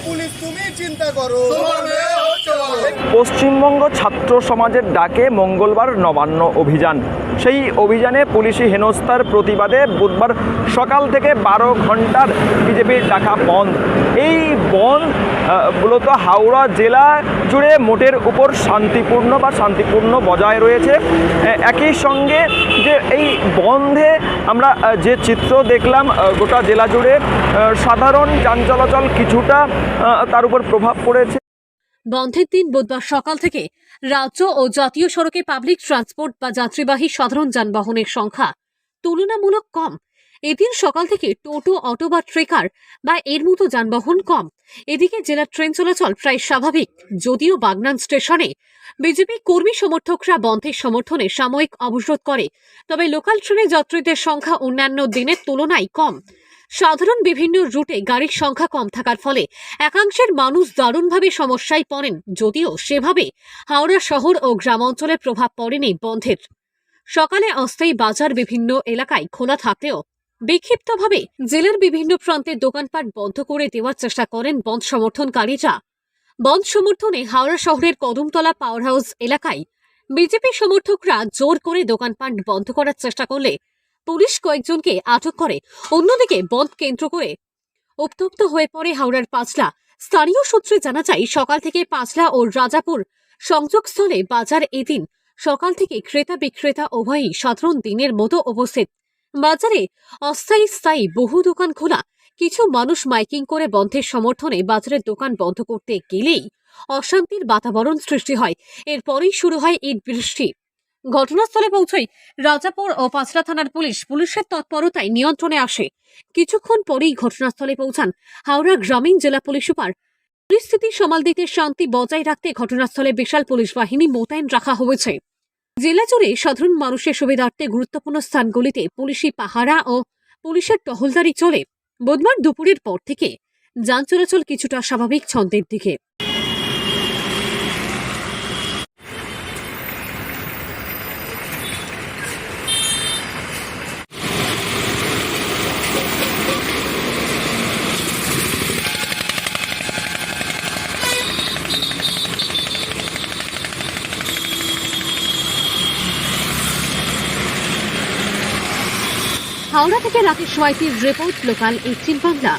Police তুমি চিন্তা করো। পশ্চিমবঙ্গ ছাত্র সমাজের ডাকে মঙ্গলবার নবান্ন অভিযান। সেই অভিযানে পুলিশি হেনস্থার প্রতিবাদে বুধবার সকাল থেকে 12 ঘন্টার বিজেপির ডাকা বন্ধ। এই বন্ধ মূলত হাওড়া জেলা জুড়ে মোটের উপর শান্তিপূর্ণ বজায় রয়েছে। একই সঙ্গে যে এই বন্ধে আমরা যে চিত্র দেখলাম গোটা জেলা জুড়ে সাধারণ যান চলাচল কিছুটা তার উপর প্রভাব পড়েছে। বন্ধের দিন বুধবার সকাল থেকে রাজ্য ও জাতীয় সড়কে পাবলিক ট্রান্সপোর্ট বা যাত্রীবাহী সাধারণ যানবাহনের সংখ্যা তুলনামূলক কম। এদিন সকাল থেকে টোটো, অটো বা ট্রেকার বা এর মতো যানবাহন কম। এদিকে জেলার ট্রেন চলাচল প্রায় স্বাভাবিক, যদিও বাগনান স্টেশনে বিজেপি কর্মী সমর্থকরা বন্ধের সমর্থনে সাময়িক অবরোধ করে। তবে লোকাল ট্রেনে যাত্রীদের সংখ্যা অন্যান্য দিনের তুলনায় কম। সাধারণ বিভিন্ন রুটে গাড়ির সংখ্যা কম থাকার ফলে একাংশের মানুষ দারুণভাবে সমস্যায় পড়েন, যদিও সেভাবে হাওড়া শহর ও গ্রাম অঞ্চলে প্রভাব পড়েনি বন্ধের। সকালে অস্থায়ী বাজার বিভিন্ন এলাকায় খোলা থাকলেও বিক্ষিপ্তভাবে জেলার বিভিন্ন প্রান্তে দোকানপাট বন্ধ করে দেওয়ার চেষ্টা করেন বন্ধ সমর্থনকারীরা। বন্ধ সমর্থনে হাওড়া শহরের কদমতলা পাওয়ার হাউস এলাকায় বিজেপি সমর্থকরা জোর করে দোকানপাট বন্ধ করার চেষ্টা করলে পুলিশ কয়েকজনকে আটক করে। অন্যদিকে বন্ধ কেন্দ্র করে উত্তপ্ত হয়ে পড়ে হাওড়ার পাঁচলা। স্থানীয় সূত্রে জানা যায়, সকাল থেকে পাঁচলা ও রাজাপুর সংযোগস্থলে বাজার এদিন সকাল থেকে ক্রেতা বিক্রেতা উভয়ই সাধারণ দিনের মতো উপস্থিত। বাজারে অস্থায়ী স্থায়ী বহু দোকান খোলা। কিছু মানুষ মাইকিং করে বন্ধের সমর্থনে বাজারের দোকান বন্ধ করতে গেলেই অশান্তির বাতাবরণ সৃষ্টি হয়। এরপরেই শুরু হয় ইট বৃষ্টি। ঘটনাস্থলে পৌঁছয় রাজাপুর ও পাঁচলা থানার পুলিশের তৎপরতায় নিয়ন্ত্রণে আসে। কিছুক্ষণ পরেই ঘটনাস্থলে পৌঁছান হাওড়া গ্রামীণ জেলা পুলিশ সুপার। পরিস্থিতি সামাল দিতে শান্তি বজায় রাখতে ঘটনাস্থলে বিশাল পুলিশ বাহিনী মোতায়েন রাখা হয়েছে। জেলা জুড়ে সাধারণ মানুষের সুবিধার্থে গুরুত্বপূর্ণ স্থানগুলিতে পুলিশি পাহারা ও পুলিশের টহলদারি চলে। বুধবার দুপুরের পর থেকে যান চলাচল কিছুটা স্বাভাবিক ছন্দের দিকে। হাওড়া থেকে রাকেশ ওয়াইটির রিপোর্ট, লোকাল 18 বাংলা।